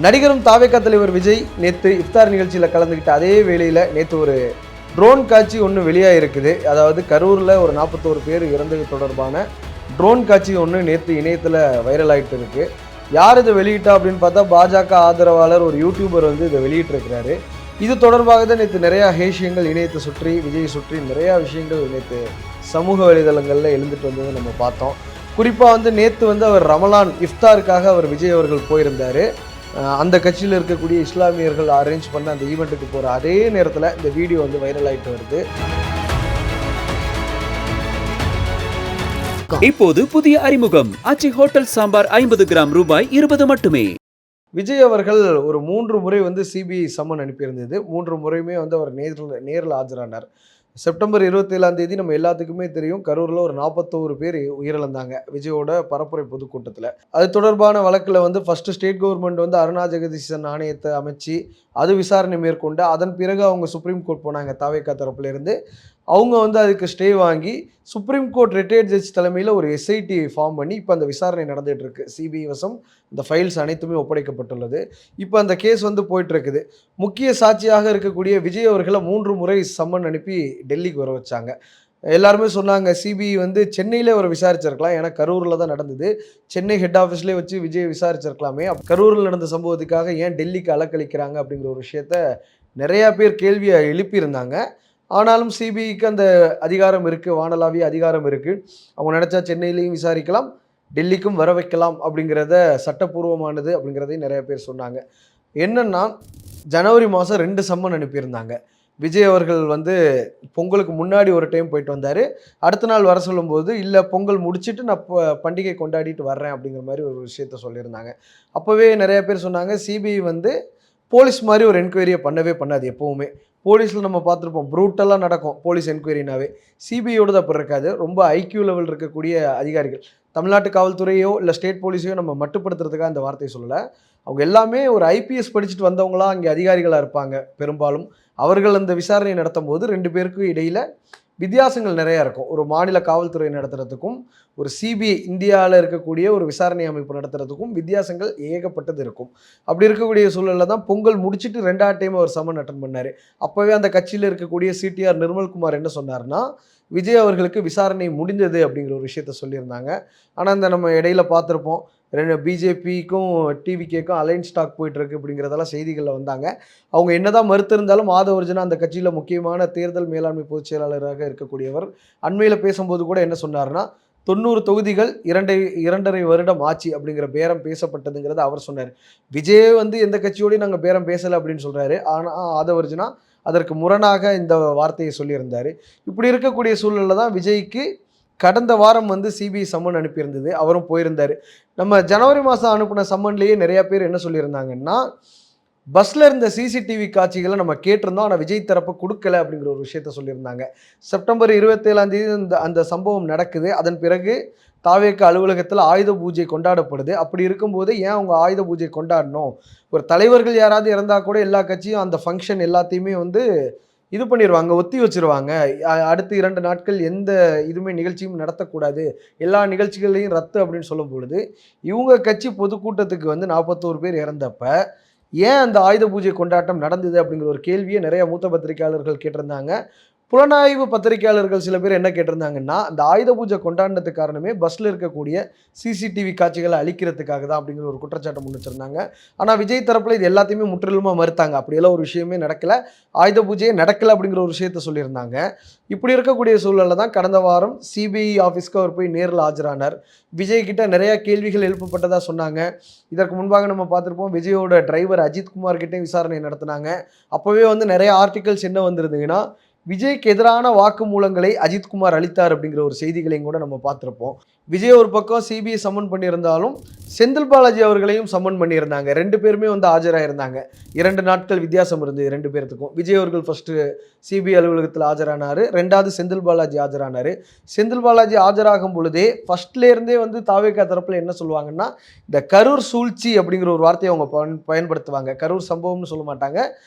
நடிகரும் தாவேகா தலைவர் விஜய் நேற்று இஃப்தார் நிகழ்ச்சியில் கலந்துக்கிட்ட அதே வேளையில் நேற்று ஒரு ட்ரோன் காட்சி ஒன்று வெளியாக இருக்குது. அதாவது கரூரில் ஒரு 41 பேர் இறந்தது தொடர்பான ட்ரோன் காட்சி ஒன்று நேற்று இணையத்தில் வைரல் ஆகிட்டு இருக்கு. யார் இதை வெளியிட்டா அப்படின்னு பார்த்தா பாஜக ஆதரவாளர் ஒரு யூடியூபர் வந்து இதை வெளியிட்டிருக்கிறாரு. இது தொடர்பாக தான் நேற்று நிறையா விஷயங்கள் இணையத்தை சுற்றி விஜயை சுற்றி நிறையா விஷயங்கள் நேற்று சமூக வலைதளங்களில் எழுந்துட்டு வந்ததை நம்ம பார்த்தோம். குறிப்பாக வந்து நேற்று வந்து அவர் ரமலான் இஃப்தாருக்காக அவர் விஜய் அவர்கள் போயிருந்தார். அந்த கட்சியில் இருக்கக்கூடிய இஸ்லாமியர்கள் அரேஞ்ச் பண்ண அந்த ஈவெண்ட்டுக்கு போகிற அதே நேரத்தில் இந்த வீடியோ வந்து வைரல் ஆகிட்டு வருது. இப்போது புதிய அறிமுகம் ஆச்சி ஹோட்டல் சாம்பார் 50 கிராம் ரூபாய் 20 மட்டுமே. விஜய் அவர்கள் ஒரு 3 முறை வந்து சிபிஐ சம்மன் அனுப்பியிருந்தது. 3 முறையுமே வந்து அவர் நேரில் ஆஜரானார். செப்டம்பர் 27 நம்ம எல்லாத்துக்குமே தெரியும், கரூரில் ஒரு 41 பேர் உயிரிழந்தாங்க விஜயோட பரப்புரை பொதுக்கூட்டத்தில். அது தொடர்பான வழக்கில் வந்து ஃபஸ்ட்டு ஸ்டேட் கவர்மெண்ட் வந்து அருணா ஜெகதீசன் ஆணையத்தை அமைச்சு அது விசாரணை மேற்கொண்டு அதன் பிறகு அவங்க சுப்ரீம் கோர்ட் போனாங்க. தாவேகா தரப்புலேருந்து அவங்க வந்து அதுக்கு ஸ்டே வாங்கி சுப்ரீம் கோர்ட் ரிட்டையர்ட் ஜட்ஜ் தலைமையில் ஒரு எஸ்ஐடி ஃபார்ம் பண்ணி இப்போ அந்த விசாரணை நடந்துகிட்டு இருக்கு. சிபிஐ வசம் இந்த ஃபைல்ஸ் அனைத்துமே ஒப்படைக்கப்பட்டுள்ளது. இப்போ அந்த கேஸ் வந்து போயிட்டுருக்குது. முக்கிய சாட்சியாக இருக்கக்கூடிய விஜய் அவர்களை 3 முறை சம்மன் அனுப்பி டெல்லிக்கு வர வச்சாங்க. எல்லாருமே சொன்னாங்க சிபிஐ வந்து சென்னையிலே அவர் விசாரிச்சிருக்கலாம், ஏன்னா கரூரில் தான் நடந்தது. சென்னை ஹெட் ஆஃபீஸ்லேயே வச்சு விஜய் விசாரிச்சிருக்கலாமே, கரூரில் நடந்த சம்பவத்துக்காக ஏன் டெல்லிக்கு அலக்களிக்கிறாங்க அப்படிங்கிற ஒரு விஷயத்த நிறையா பேர் கேள்வியை எழுப்பியிருந்தாங்க. ஆனாலும் சிபிஐக்கு அந்த அதிகாரம் இருக்குது, வானளாவிய அதிகாரம் இருக்குது. அவங்க நினச்சா சென்னையிலையும் விசாரிக்கலாம், டெல்லிக்கும் வர வைக்கலாம் அப்படிங்கிறத சட்டப்பூர்வமானது அப்படிங்கிறதையும் நிறைய பேர் சொன்னாங்க. என்னென்னா ஜனவரி மாதம் 2 சம்மன் அனுப்பியிருந்தாங்க. விஜய் அவர்கள் வந்து பொங்கலுக்கு முன்னாடி ஒரு டைம் போயிட்டு வந்தார். அடுத்த நாள் வர சொல்லும்போது இல்லை பொங்கல் முடிச்சுட்டு நான் பண்டிகை கொண்டாடிட்டு வர்றேன் அப்படிங்கிற மாதிரி ஒரு விஷயத்த சொல்லியிருந்தாங்க. அப்போவே நிறைய பேர் சொன்னாங்க சிபிஐ வந்து போலீஸ் மாதிரி ஒரு என்கொயரியை பண்ணவே பண்ணாது. எப்போவுமே போலீஸில் நம்ம பார்த்துருப்போம், ப்ரூட்டலாக நடக்கும் போலீஸ் என்கொயரினாவே. சிபிஐயோடு அப்போ இருக்காது. ரொம்ப ஐக்யூ லெவல் இருக்கக்கூடிய அதிகாரிகள், தமிழ்நாட்டு காவல்துறையோ இல்லை ஸ்டேட் போலீஸையோ நம்ம மட்டுப்படுத்துறதுக்காக அந்த வார்த்தையை சொல்லலை. அவங்க எல்லாமே ஒரு ஐபிஎஸ் படிச்சுட்டு வந்தவங்களாம் அங்கே அதிகாரிகளாக இருப்பாங்க பெரும்பாலும். அவர்கள் அந்த விசாரணையை நடத்தும் போது 2 பேருக்கும் இடையில் வித்தியாசங்கள் நிறையா இருக்கும். ஒரு மாநில காவல்துறை நடத்துறதுக்கும் ஒரு சிபிஐ இந்தியாவில் இருக்கக்கூடிய ஒரு விசாரணை அமைப்பு நடத்துறதுக்கும் வித்தியாசங்கள் ஏகப்பட்டது இருக்கும். அப்படி இருக்கக்கூடிய சூழலில் தான் பொங்கல் முடிச்சுட்டு 2ஆவது டைம் அவர் சம்மன் அட்டன் பண்ணார். அப்போவே அந்த கட்சியில் இருக்கக்கூடிய சிடிஆர் நிர்மல்குமார் என்ன சொன்னார்னா, விஜய் அவர்களுக்கு விசாரணை முடிந்தது அப்படிங்கிற ஒரு விஷயத்த சொல்லியிருந்தாங்க. ஆனால் இந்த நம்ம இடையில பார்த்துருப்போம், பிஜேபிக்கும் டிவிகேக்கும் அலைன்ஸ் ஸ்டாக் போயிட்டுருக்கு அப்படிங்கிறதெல்லாம் செய்திகளில் வந்தாங்க. அவங்க என்னதான் மறுத்திருந்தாலும் ஆதவர்ஜனா அந்த கட்சியில் முக்கியமான தேர்தல் மேலாண்மை பொதுச் செயலாளராக இருக்கக்கூடியவர் அண்மையில் பேசும்போது கூட என்ன சொன்னார்னா, 90 தொகுதிகள் 2.5 வருடம் ஆச்சு அப்படிங்கிற பேரம் பேசப்பட்டதுங்கிறத அவர் சொன்னார். விஜய் வந்து எந்த கட்சியோடையும் நாங்கள் பேரம் பேசலை அப்படின்னு சொல்கிறாரு. ஆனால் ஆதவர்ஜனா அதற்கு முரணாக இந்த வார்த்தையை சொல்லியிருந்தார். இப்படி இருக்கக்கூடிய சூழலில் தான் விஜய்க்கு கடந்த வாரம் வந்து சிபிஐ சம்மன் அனுப்பியிருந்தது. அவரும் போயிருந்தார். நம்ம ஜனவரி மாதம் அனுப்பின சம்மன்லேயே நிறையா பேர் என்ன சொல்லியிருந்தாங்கன்னா, பஸ்ஸில் இருந்த சிசிடிவி காட்சிகளை நம்ம கேட்டிருந்தோம், ஆனால் விஜய் தரப்பு கொடுக்கல அப்படிங்கிற ஒரு விஷயத்த சொல்லியிருந்தாங்க. செப்டம்பர் 27 அந்த சம்பவம் நடக்குது. அதன் பிறகு தாவேகா அலுவலகத்தில் ஆயுத பூஜை கொண்டாடப்படுது. அப்படி இருக்கும்போது ஏன் அவங்க ஆயுத பூஜை கொண்டாடணும்? ஒரு தலைவர்கள் யாராவது இறந்தால் கூட எல்லா கட்சியும் அந்த ஃபங்க்ஷன் எல்லாத்தையுமே வந்து இது பண்ணிடுவாங்க, ஒத்தி வச்சுருவாங்க. அடுத்து 2 நாட்கள் எந்த இதுவுமே நிகழ்ச்சியும் நடத்தக்கூடாது, எல்லா நிகழ்ச்சிகளையும் ரத்து அப்படின்னு சொல்லும் பொழுது, இவங்க கட்சி பொதுக்கூட்டத்துக்கு வந்து 41 பேர் இறந்தப்ப ஏன் அந்த ஆயுத பூஜை கொண்டாட்டம் நடந்தது அப்படிங்கிற ஒரு கேள்வியை நிறைய மூத்த பத்திரிகையாளர்கள் கேட்டிருந்தாங்க. புலனாய்வு பத்திரிகையாளர்கள் சில பேர் என்ன கேட்டிருந்தாங்கன்னா, அந்த ஆயுத பூஜை கொண்டாடினதுக்கு காரணமே பஸ்ஸில் இருக்கக்கூடிய சிசிடிவி காட்சிகளை அழிக்கிறதுக்காக தான் அப்படிங்கிற ஒரு குற்றச்சாட்டை முன் வச்சிருந்தாங்க. ஆனால் விஜய் தரப்பில் இது எல்லாத்தையுமே முற்றிலுமாக மறுத்தாங்க. அப்படியெல்லாம் ஒரு விஷயமே நடக்கலை, ஆயுத பூஜையே நடக்கலை அப்படிங்கிற ஒரு விஷயத்த சொல்லியிருந்தாங்க. இப்படி இருக்கக்கூடிய சூழலில் தான் கடந்த வாரம் சிபிஐ ஆஃபீஸ்க்கு அவர் போய் நேரில் ஆஜரானார். விஜய் கிட்ட நிறையா கேள்விகள் எழுப்பப்பட்டதாக சொன்னாங்க. இதற்கு முன்பாக நம்ம பார்த்துருப்போம், விஜயோட டிரைவர் அஜித்குமார் கிட்டே விசாரணை நடத்தினாங்க. அப்போவே வந்து நிறைய ஆர்டிகல்ஸ் என்ன வந்திருந்ததுன்னா, விஜய்க்கு எதிரான வாக்குமூலங்களை அஜித்குமார் அளித்தார் அப்படிங்கிற ஒரு செய்திகளையும் கூட நம்ம பார்த்துருப்போம். விஜய் ஒரு பக்கம் சிபிஐ சம்மன் பண்ணியிருந்தாலும் செந்தில் பாலாஜி அவர்களையும் சம்மன் பண்ணியிருந்தாங்க. 2 பேருமே வந்து ஆஜராயிருந்தாங்க. 2 நாட்கள் வித்தியாசம் இருந்தது 2 பேர்த்துக்கும். விஜய் அவர்கள் ஃபஸ்ட்டு சிபிஐ அலுவலகத்தில் ஆஜரானார், 2வது செந்தில் பாலாஜி ஆஜரானார். செந்தில் பாலாஜி ஆஜராகும் பொழுதே ஃபஸ்ட்லேருந்தே வந்து தாவேகா தரப்பில் என்ன சொல்லுவாங்கன்னா, இந்த கரூர் சூழ்ச்சி அப்படிங்கிற ஒரு வார்த்தையை அவங்க பயன்படுத்துவாங்க. கரூர் சம்பவம்னு சொல்ல மாட்டாங்க,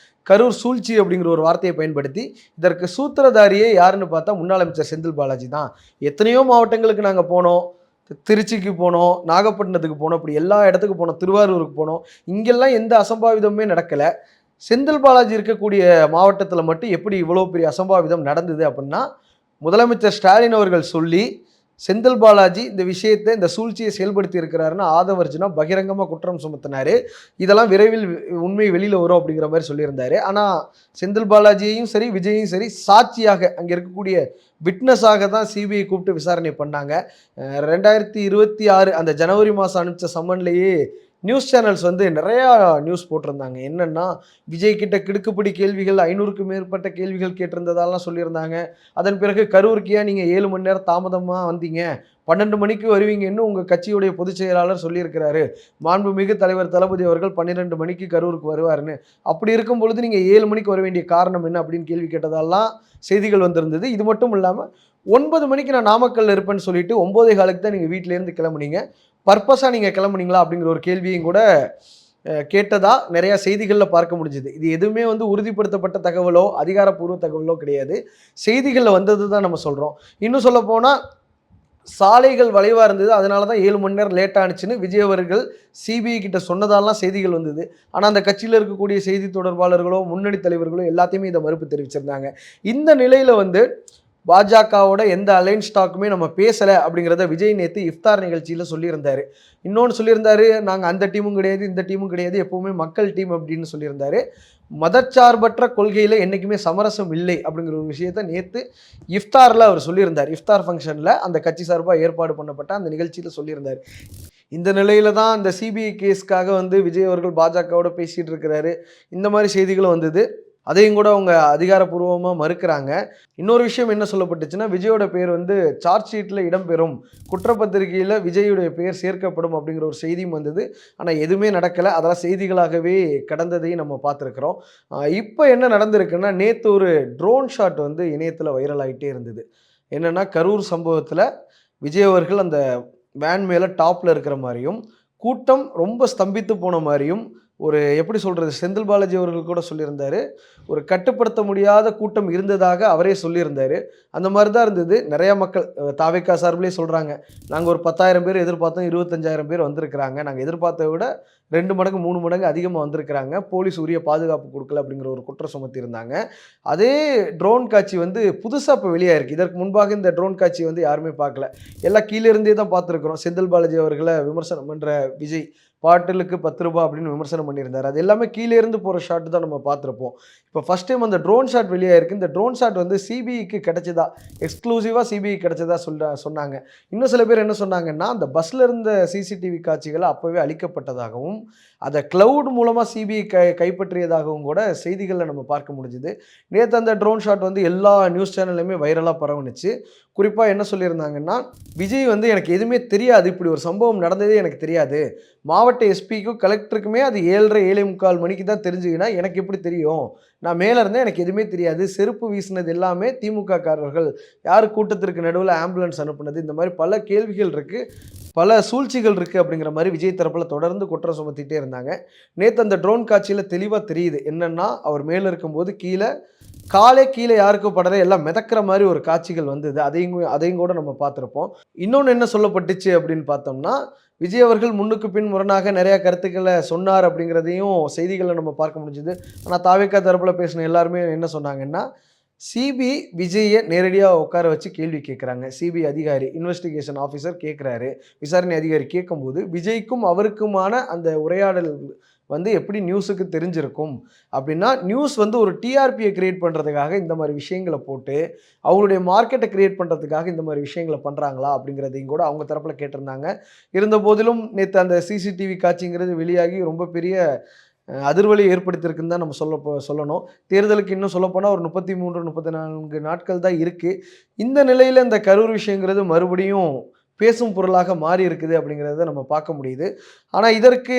கரூர் சூழ்ச்சி அப்படிங்கிற ஒரு வார்த்தையை பயன்படுத்தி இதற்கு சூத்திரதாரியே யாருன்னு பார்த்தா முன்னாள் அமைச்சர் செந்தில் பாலாஜி தான். எத்தனையோ மாவட்டங்களுக்கு நாங்கள் போனோம், திருச்சிக்கு போனோம், நாகப்பட்டினத்துக்கு போனோம், இப்படி எல்லா இடத்துக்கு போனோம், திருவாரூருக்கு போனோம். இங்கெல்லாம் எந்த அசம்பாவிதமுமே நடக்கல. செந்தில் பாலாஜி இருக்கக்கூடிய மாவட்டத்தில மட்டும் எப்படி இவ்வளோ பெரிய அசம்பாவிதம் நடந்தது அப்படின்னா, முதலமைச்சர் ஸ்டாலின் அவர்கள் சொல்லி, செந்தில் பாலாஜி இந்த விஷயத்த, இந்த சூழ்ச்சியை செயல்படுத்தி இருக்கிறாருன்னு ஆதவர்ஜுனா பகிரங்கமா குற்றம் சுமத்தினாரு. இதெல்லாம் விரைவில் உண்மை வெளியில வரும் அப்படிங்கிற மாரி சொல்லியிருந்தாரு. ஆனா, செந்தில் பாலாஜியையும் சரி, விஜயையும் சரி சாட்சியாக அங்க இருக்கக்கூடிய விட்னஸாக தான் சிபிஐ கூப்பிட்டு விசாரணை பண்ணாங்க. 2026 அந்த ஜனவரி மாதம் அனுப்பிச்ச சம்மன்லேயே நியூஸ் சேனல்ஸ் வந்து நிறையா நியூஸ் போட்டிருந்தாங்க. என்னன்னா, விஜய் கிட்ட கிடுக்குப்பிடி கேள்விகள் 500க்கும் மேற்பட்ட கேள்விகள் கேட்டிருந்ததாலாம் சொல்லியிருந்தாங்க. அதன் பிறகு கரூருக்கு ஏன் நீங்க 7 மணி நேரம் தாமதமா வந்தீங்க? 12 மணிக்கு வருவீங்கன்னு உங்க கட்சியுடைய பொதுச் செயலாளர் சொல்லியிருக்கிறாரு. மாண்புமிகு தலைவர் தளபதி அவர்கள் 12 மணிக்கு கரூருக்கு வருவாருன்னு. அப்படி இருக்கும் பொழுது நீங்க 7 மணிக்கு வர வேண்டிய காரணம் என்ன? அப்படின்னு கேள்வி கேட்டதெல்லாம் செய்திகள் வந்திருந்தது. இது மட்டும் இல்லாம 9 மணிக்கு நான் நாமக்கல்ல இருப்பேன்னு சொல்லிட்டு 9:15க்கு தான் நீங்க வீட்லேருந்து கிளம்புனீங்க. பர்ப்பஸா நீங்க கிளம்புனீங்களா? அப்படிங்கிற ஒரு கேள்வியும் கூட கேட்டதா நிறைய செய்திகள்ல பார்க்க முடிஞ்சது. இது எதுவுமே வந்து உறுதிப்படுத்தப்பட்ட தகவலோ, அதிகாரப்பூர்வ தகவலோ கிடையாது. செய்திகள்ல வந்தது தான் நம்ம சொல்றோம். இன்னும் சொல்லப்போனா, சாலைகள் வளைவா இருந்தது. அதனால தான் 7 மணி நேரம் லேட் ஆனுச்சுன்னு விஜய் அவர்கள் சிபிஐ கிட்ட சொன்னதாலாம் செய்திகள் வந்தது. ஆனா, அந்த கட்சியில இருக்கக்கூடிய செய்தி தொடர்பாளர்களோ, முன்னணி தலைவர்களோ எல்லாத்தையுமே இத மறுப்பு தெரிவிச்சிருந்தாங்க. இந்த நிலையில வந்து பாஜகவோட எந்த அலைன்ஸ் டாக்குமே நம்ம பேசல அப்படிங்கிறத விஜய் நேத்து இஃப்தார் நிகழ்ச்சியில சொல்லியிருந்தாரு. இன்னொன்னு சொல்லியிருந்தாரு, நாங்க அந்த டீமும் கிடையாது, இந்த டீமும் கிடையாது, எப்பவுமே மக்கள் டீம் அப்படின்னு சொல்லியிருந்தாரு. மதச்சார்பற்ற கொள்கையில என்னைக்குமே சமரசம் இல்லை அப்படிங்கிற ஒரு விஷயத்த நேத்து இஃப்தார்ல அவர் சொல்லியிருந்தார். இஃப்தார் ஃபங்க்ஷன்ல அந்த கட்சி சார்பா ஏற்பாடு பண்ணப்பட்ட அந்த நிகழ்ச்சியில சொல்லியிருந்தார். இந்த நிலையில தான் இந்த சிபிஐ கேஸ்க்காக வந்து விஜய் அவர்கள் பாஜகவோட பேசிட்டு இருக்கிறாரு. இந்த மாதிரி செய்திகளும் வந்தது. அதையும் கூட அவங்க அதிகாரப்பூர்வமா மறுக்கிறாங்க. இன்னொரு விஷயம் என்ன சொல்லப்பட்டுச்சுன்னா, விஜயோட பேர் வந்து சார்ஜ் ஷீட்ல இடம்பெறும். குற்றப்பத்திரிகையில விஜயுடைய பெயர் சேர்க்கப்படும் அப்படிங்கிற ஒரு செய்தியும் வந்தது. ஆனா எதுவுமே நடக்கல. அதெல்லாம் செய்திகளாகவே கடந்ததையும் நம்ம பார்த்துருக்கிறோம். இப்ப என்ன நடந்திருக்குன்னா, நேத்து ஒரு ட்ரோன் ஷாட் வந்து இணையத்துல வைரல் ஆயிட்டே இருந்தது. என்னன்னா, கரூர் சம்பவத்துல விஜய் அவர்கள் அந்த வேன் மேல டாப்ல இருக்கிற மாரியும், கூட்டம் ரொம்ப ஸ்தம்பித்து போன மாரியும், ஒரு எப்படி சொல்றது? செந்தில் பாலாஜி அவர்கள் கூட சொல்லியிருந்தாரு. ஒரு கட்டுப்படுத்த முடியாத கூட்டம் இருந்ததாக அவரே சொல்லியிருந்தாரு. அந்த மாரி தான் இருந்தது. நெறைய மக்கள் தாவேக்கா சார்பிலே சொல்றாங்க. நாங்க ஒரு 10,000 பேர் எதிர்பார்த்தோம். 25,000 பேர் வந்திருக்கிறாங்க. நாங்க எதிர்பார்த்தத விட 2 மடங்கு, 3 மடங்கு அதிகமா வந்திருக்கிறாங்க. போலீஸ் உரிய பாதுகாப்பு குடுக்கல அப்படிங்கிற ஒரு குற்றம் சுமத்தியிருந்தாங்க. அதே ட்ரோன் காட்சி வந்து புதுசா இப்ப வெளியாயிருக்கு. இதற்கு முன்பாக இந்த ட்ரோன் காட்சி வந்து யாருமே பார்க்கல. எல்லாம் கீழ இருந்தே தான் பார்த்துருக்கிறோம். செந்தில் பாலாஜி அவர்கள விமர்சனம் பண்ற விஜய். பாட்டிலுக்கு ₹10 அப்படின்னு விமர்சனம் பண்ணியிருந்தாரு. அது எல்லாமே கீழ இருந்து போற ஷாட் தான் நம்ம பார்த்திருப்போம். இப்போ ஃபர்ஸ்ட் டைம் அந்த ட்ரோன் ஷாட் வெளியாயிருக்கு. இந்த ட்ரோன் ஷாட் வந்து சிபிஐக்கு கிடைச்சதா, எக்ஸ்க்ளூசிவா சிபிஐ கிடைச்சதா சொன்னாங்க. இன்னும் சில பேர் என்ன சொன்னாங்கன்னா, அந்த பஸ்ல இருந்த சிசிடிவி காட்சிகள் அப்பவே அழிக்கப்பட்டதாகவும், அத கிளவுட் மூலமா சிபிஐ கைப்பற்றியதாகவும் கூட செய்திகள்ல நம்ம பார்க்க முடிஞ்சது. நேத்து அந்த ட்ரோன் ஷாட் வந்து எல்லா நியூஸ் சேனல்லையுமே வைரலா பரவுனுச்சு. குறிப்பா என்ன சொல்லியிருந்தாங்கன்னா, விஜய் வந்து எனக்கு எதுவுமே தெரியாது. இப்படி ஒரு சம்பவம் நடந்ததே எனக்கு தெரியாது. மாவட்ட எஸ்பிக்கும் கலெக்டருக்குமே அது 7:30 7:45 மணிக்கு தான் தெரிஞ்சுதுன்னா எனக்கு எப்படி தெரியும்? நான் மேலே இருந்தேன், எனக்கு எதுவுமே தெரியாது. செருப்பு வீசினது எல்லாமே திமுக காரர்கள். யார் கூட்டத்திற்கு நடுவில் ஆம்புலன்ஸ் அனுப்புனது? இந்த மாதிரி பல கேள்விகள் இருக்கு. பல சூழ்ச்சிகள் இருக்கு அப்படிங்கிற மாதிரி விஜய் தரப்புல தொடர்ந்து குற்றம் சுமத்திட்டே இருந்தாங்க. நேத்து அந்த ட்ரோன் காட்சியில தெளிவா தெரியுது. என்னன்னா, அவர் மேல இருக்கும்போது காலே கீழ யாருக்கும் படல, எல்லாம் மிதக்கிற மாதிரி ஒரு காட்சிகள் வந்தது. அதையும் கூட நம்ம பார்த்திருப்போம். இன்னொன்னு என்ன சொல்லப்பட்டுச்சு அப்படின்னு பார்த்தோம்னா, விஜய் அவர்கள் முன்னுக்கு பின் முரணாக நிறைய கருத்துக்களை சொன்னார் அப்படிங்கிறதையும் செய்திகளை நம்ம பார்க்க முடிஞ்சது. ஆனால் தாவேக்கா தரப்புல பேசின எல்லாருமே என்ன சொன்னாங்கன்னா, சிபிஐ விஜயை நேரடியாக உட்கார வச்சு கேள்வி கேட்குறாங்க. சிபிஐ அதிகாரி, இன்வெஸ்டிகேஷன் ஆஃபீஸர் கேட்குறாரு. விசாரணை அதிகாரி கேட்கும்போது விஜய்க்கும் அவருக்குமான அந்த உரையாடல் வந்து எப்படி நியூஸுக்கு தெரிஞ்சிருக்கும் அப்படின்னா, நியூஸ் வந்து ஒரு டிஆர்பியை கிரியேட் பண்ணுறதுக்காக இந்த மாதிரி விஷயங்களை போட்டு அவங்களுடைய மார்க்கெட்டை கிரியேட் பண்ணுறதுக்காக இந்த மாதிரி விஷயங்களை பண்ணுறாங்களா அப்படிங்கிறதையும் கூட அவங்க தரப்பில் கேட்டிருந்தாங்க. இருந்த போதிலும் நேற்று அந்த சிசிடிவி காட்சிங்கிறது வெளியாகி ரொம்ப பெரிய அதிர்வலை ஏற்படுத்தியிருக்குன்னு தான் நம்ம சொல்லணும். தேர்தலுக்கு இன்னும் சொல்லப்போனால் ஒரு 33 34 நாட்கள் தான் இருக்குது. இந்த நிலையில் இந்த கரூர் விஷயங்கிறது மறுபடியும் பேசும் பொருளாக மாறி இருக்குது அப்படிங்கிறத நம்ம பார்க்க முடியுது. ஆனால் இதற்கு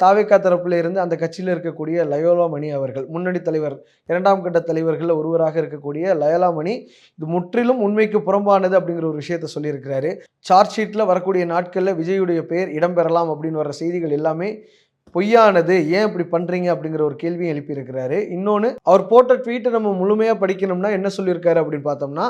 தாவேக்கா தரப்பில் இருந்து அந்த கட்சியில் இருக்கக்கூடிய லயோலா மணி அவர்கள், முன்னணி தலைவர், 2ஆம் கட்ட தலைவர்களில் ஒருவராக இருக்கக்கூடிய லயோலா மணி, இது முற்றிலும் உண்மைக்கு புறம்பானது அப்படிங்கிற ஒரு விஷயத்த சொல்லியிருக்கிறாரு. சார்ஜ் ஷீட்டில் வரக்கூடிய நாட்களில் விஜயுடைய பெயர் இடம்பெறலாம் அப்படின்னு வர செய்திகள் எல்லாமே பொய்யானது. ஏன் இப்படி பண்றீங்க அப்படிங்கிற ஒரு கேள்வியும் எழுப்பியிருக்கிறாரு. இன்னொன்று, அவர் போட்ட ட்வீட்டை நம்ம முழுமையாக படிக்கணும்னா என்ன சொல்லியிருக்காரு அப்படின்னு பார்த்தோம்னா,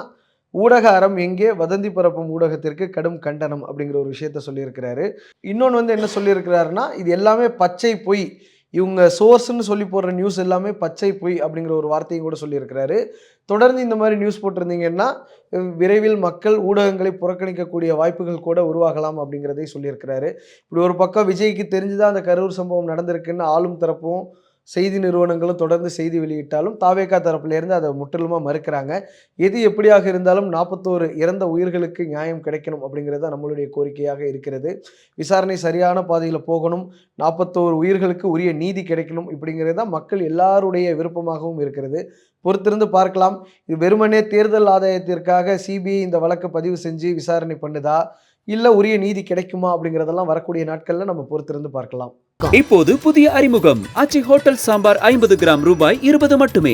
ஊடக அறம் எங்கே, வதந்தி பரப்பும் ஊடகத்திற்கு கடும் கண்டனம் அப்படிங்கிற ஒரு விஷயத்த சொல்லியிருக்கிறாரு. இன்னொன்னு வந்து என்ன சொல்லியிருக்கிறாருன்னா, இது எல்லாமே பச்சை பொய். இவங்க சோர்ஸ்ன்னு சொல்லி போடுற நியூஸ் எல்லாமே பச்சை பொய் அப்படிங்கிற ஒரு வார்த்தையும் கூட சொல்லியிருக்கிறாரு. தொடர்ந்து இந்த மாரி நியூஸ் போட்டிருந்தீங்கன்னா, விரைவில் மக்கள் ஊடகங்களை புறக்கணிக்கக்கூடிய வாய்ப்புகள் கூட உருவாகலாம் அப்படிங்கிறதையும் சொல்லியிருக்கிறாரு. இப்படி ஒரு பக்கம் விஜய்க்கு தெரிஞ்சு தான் அந்த கரூர் சம்பவம் நடந்திருக்குன்னு ஆளும் தரப்பும், செய்தி நிறுவனங்களும் தொடர்ந்து செய்தி வெளியிட்டாலும், தாவேகா தரப்பிலேருந்து அத முற்றிலுமா மறுக்கிறாங்க. எது எப்படியாக இருந்தாலும் 41 இறந்த உயிர்களுக்கு நியாயம் கிடைக்கணும் அப்படிங்கிறது தான் நம்மளுடைய கோரிக்கையாக இருக்கிறது. விசாரணை சரியான பாதையில போகணும். 41 உயிர்களுக்கு உரிய நீதி கிடைக்கணும் இப்படிங்கிறது தான் மக்கள் எல்லாருடைய விருப்பமாகவும் இருக்கிறது. பொறுத்திருந்து பார்க்கலாம். இது வெறுமனே தேர்தல் ஆதாயத்திற்காக சிபிஐ இந்த வழக்க பதிவு செஞ்சு விசாரணை பண்ணுதா? இல்ல உரிய நீதி கிடைக்குமா? அப்படிங்கிறதெல்லாம் வரக்கூடிய நாட்கள்ல நம்ம பொறுத்திருந்து பார்க்கலாம். இப்போது புதிய அறிமுகம் ஆச்சி ஹோட்டல் சாம்பார் 50 கிராம் ரூபாய் 20 மட்டுமே.